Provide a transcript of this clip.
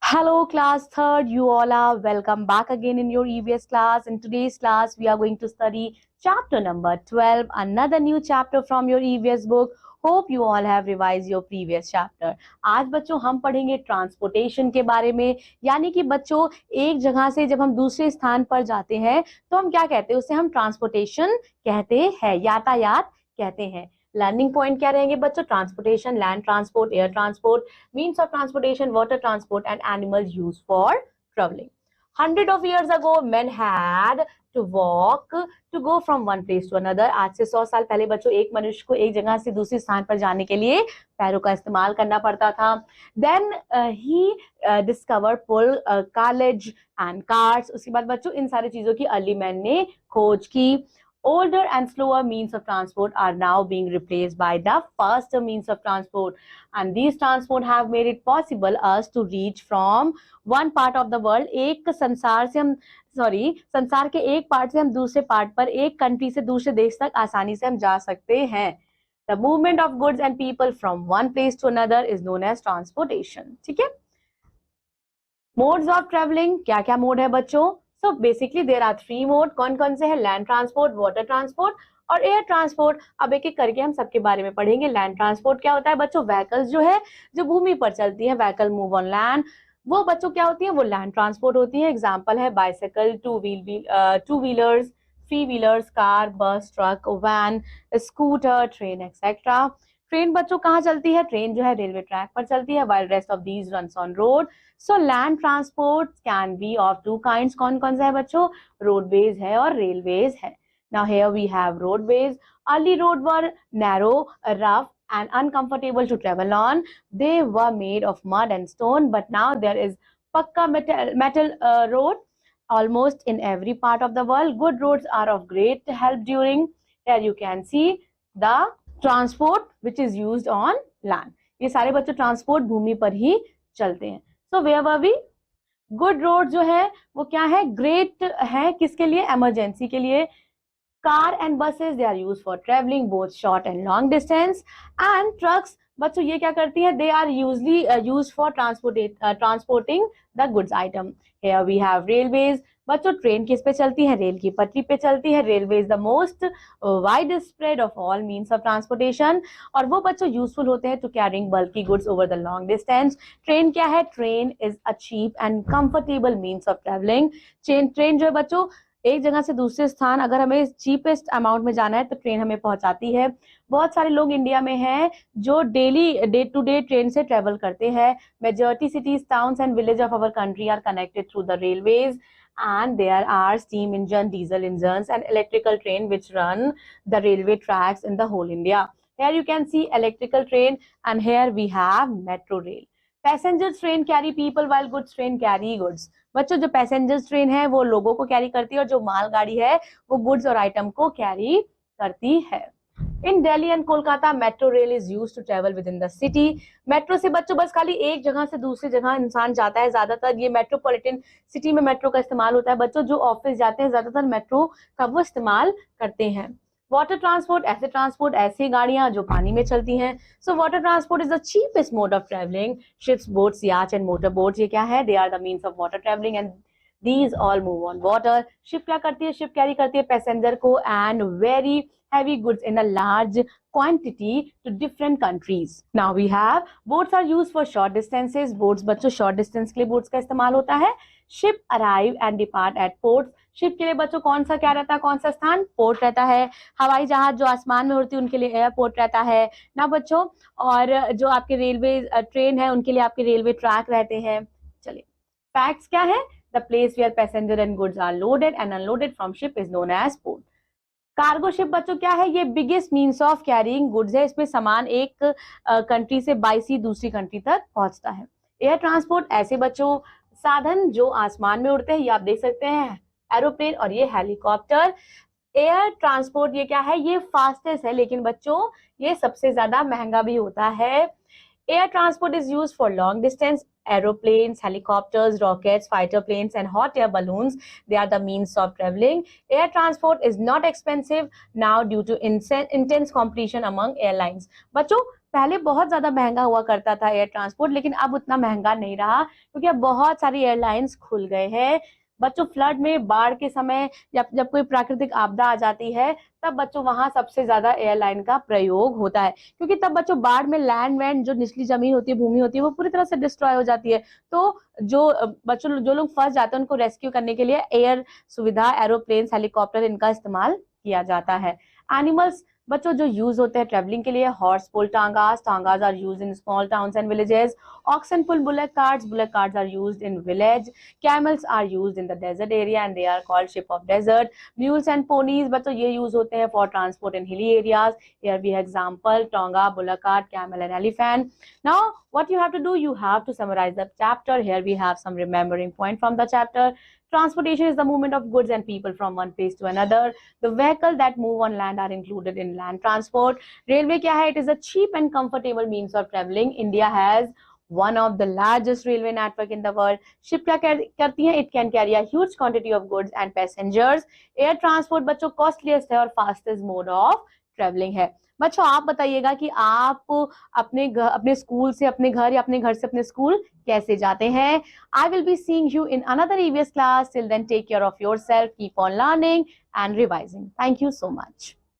Hello, class third. You all are welcome back again in your EVS class. In today's class, we are going to study chapter number 12, another new chapter from your EVS book. Hope you all have revised your previous chapter. आज बच्चों हम पढ़ेंगे transportation के बारे में, यानी कि बच्चों एक जगह से जब हम दूसरे स्थान पर जाते हैं तो हम क्या कहते हैं, उसे हम ट्रांसपोर्टेशन कहते हैं, यातायात कहते हैं। लर्निंग पॉइंट क्या रहेंगे बच्चों? Transportation, land transport, air transport, means of transportation, water transport, and animals used for traveling. Hundred of years ago, men had to walk to go from one place to another. आज से 100 साल पहले बच्चों एक मनुष्य को एक जगह से दूसरे स्थान पर जाने के लिए पैरों का इस्तेमाल करना पड़ता था. Then he discovered pull, carriage and carts. उसके बाद बच्चों इन सारी चीजों की अर्ली मैन ने खोज की. Older and slower means of transport are now being replaced by the faster means of transport, and these transport have made it possible us to reach from one part of the world. एक संसार से हम संसार के एक part से हम दूसरे पार्ट पर, एक कंट्री से दूसरे देश तक आसानी से हम जा सकते हैं. The movement of goods and people from one place to another is known as transportation. ठीक है. Modes of traveling, क्या क्या मोड है बच्चों? So basically there are three mode. कौन कौन से हैं? लैंड ट्रांसपोर्ट, वाटर ट्रांसपोर्ट और एयर ट्रांसपोर्ट. अब एक एक करके हम सबके बारे में पढ़ेंगे. लैंड ट्रांसपोर्ट क्या होता है बच्चों? व्हीकल्स जो है जो भूमि पर चलती है, व्हीकल मूव ऑन लैंड, वो बच्चों क्या होती है? वो लैंड ट्रांसपोर्ट होती है. एग्जाम्पल है bicycle, two wheelers, three wheelers, car, bus, truck, van, scooter, train etcetera. Train बच्चों कहाँ चलती है? ट्रेन जो है रेलवे ट्रैक पर चलती है, while rest of these runs on road. So land transport can be of two kinds. कौन कौन सा है बच्चों? रोडवेज है और रेलवेज है. Now here we have roadways. Early road were narrow, rough and uncomfortable to travel on. They were made of mud and stone, but now there is pakka metal road almost in every part of the world. Good roads are of great help during, here you can see the transport which is used on land. ये सारे बच्चों transport भूमि पर ही चलते हैं. So where were we? Good road जो है वो क्या है? ग्रेट है. किसके लिए? इमरजेंसी के लिए. Car and buses, they are used for travelling both short and long distance. And trucks बच्चों ये क्या करती है? They are usually used for transporting the goods item. Here we have railways. बच्चों ट्रेन किस पे चलती है? रेल की पटरी पे चलती है. Railway is the most wide spread of all means of transportation, और वो बच्चों यूजफुल होते हैं to carrying bulky goods over the long distance. Train क्या है? Train is a cheap and comfortable means of travelling. Train जो है बच्चों एक जगह से दूसरे स्थान अगर हमें चीपेस्ट अमाउंट में जाना है तो ट्रेन हमें पहुंचाती है. बहुत सारे लोग इंडिया में हैं जो daily day to day train से ट्रेवल करते हैं. Majority cities, towns and village of our country are connected through the railways, and there are steam engine, diesel engines and electrical train which run the railway tracks in the whole India. Here you can see electrical train and here we have metro rail. Passenger train carry people while goods train carry goods. बच्चों जो passenger train है वो लोगों को carry करती है और जो मालगाड़ी है वो गुड्स और आइटम को कैरी करती है. In Delhi and Kolkata, metro rail is used to travel within the city. Metro से बच्चों बस खाली एक जगह से दूसरी जगह इंसान जाता है. ज्यादातर ये मेट्रोपॉलिटन सिटी में मेट्रो का इस्तेमाल होता है. बच्चों जो ऑफिस जाते हैं ज्यादातर मेट्रो का वो इस्तेमाल करते हैं. वाटर ट्रांसपोर्ट, ऐसे ट्रांसपोर्ट, ऐसी गाड़ियां जो पानी में चलती हैं. So water transport is the cheapest mode of travelling. Ships, boats, yacht and motor boats, ये क्या है? They are the means of water travelling and these all move on water. Ship क्या करती है? शिप कैरी करती है passenger को and very heavy goods in a large quantity to different countries. Now we have boats are used for short distances. Boats बच्चों short distance के लिए boats का इस्तेमाल होता है. Ship arrive and depart at ports. Ship के लिए बच्चों कौन सा क्या रहता है? कौन सा स्थान? पोर्ट रहता है. हवाई जहाज जो आसमान में उड़ती है उनके लिए एयरपोर्ट रहता है ना बच्चों. और जो आपके रेलवे ट्रेन है उनके लिए आपके रेलवे ट्रैक रहते हैं. चलिए फैक्ट्स क्या है? The place where passenger and goods are loaded and unloaded from ship is known as port. Cargo ship बच्चों क्या है? ये biggest means of carrying goods है. इसमें सामान एक कंट्री से बाई दूसरी कंट्री तक पहुंचता है. एयर ट्रांसपोर्ट ऐसे बच्चों साधन जो आसमान में उड़ते हैं. ये आप देख सकते हैं एरोप्लेन और ये हेलीकॉप्टर. एयर ट्रांसपोर्ट ये क्या है? ये फास्टेस्ट है लेकिन बच्चों ये सबसे ज्यादा महंगा भी होता है. Air transport is used for long distance. Aeroplanes, helicopters, rockets, fighter planes and hot air balloons, they are the means of traveling. Air transport is not expensive now due to intense competition among airlines. बच्चों पहले बहुत ज्यादा महंगा हुआ करता था air transport, लेकिन अब उतना महंगा नहीं रहा क्योंकि अब बहुत सारी एयरलाइंस खुल गए हैं। बच्चों फ्लड में, बाढ़ के समय, जब जब कोई प्राकृतिक आपदा आ जाती है, तब बच्चों वहां सबसे ज्यादा एयरलाइन का प्रयोग होता है, क्योंकि तब बच्चों बाढ़ में लैंड वैंड जो निचली जमीन होती है, भूमि होती है, वो पूरी तरह से डिस्ट्रॉय हो जाती है। तो जो बच्चों जो लोग फंस जाते हैं उनको रेस्क्यू करने के लिए एयर सुविधा, एरोप्लेन, हेलीकॉप्टर, इनका इस्तेमाल किया जाता है। एनिमल्स बच्चों जो यूज होते हैं ट्रेवलिंग के लिए, horse pull tangas, tangas are use in small towns and villages, oxen pull bullock carts are used in village, camels are used in the desert area and they are called ship of desert, mules and ponies बच्चों ये use होते हैं for transport in hilly areas, here we have example tonga, bullock cart, camel and elephant. Now what you have to do, you have to summarize the chapter. Here we have some remembering point from the chapter. Transportation is the movement of goods and people from one place to another. The vehicles that move on land are included in land transport. Railway क्या है? It is a cheap and comfortable means of traveling. India has one of the largest railway network in the world. Ship क्या करती है? It can carry a huge quantity of goods and passengers. Air transport बच्चों costliest है और fastest mode of traveling है। बच्चों आप बताइएगा कि आप अपने स्कूल से अपने घर या अपने घर से अपने स्कूल कैसे जाते हैं। I will be seeing you in another EVS class. Till then, take care of yourself, keep on learning and revising. Thank you so much.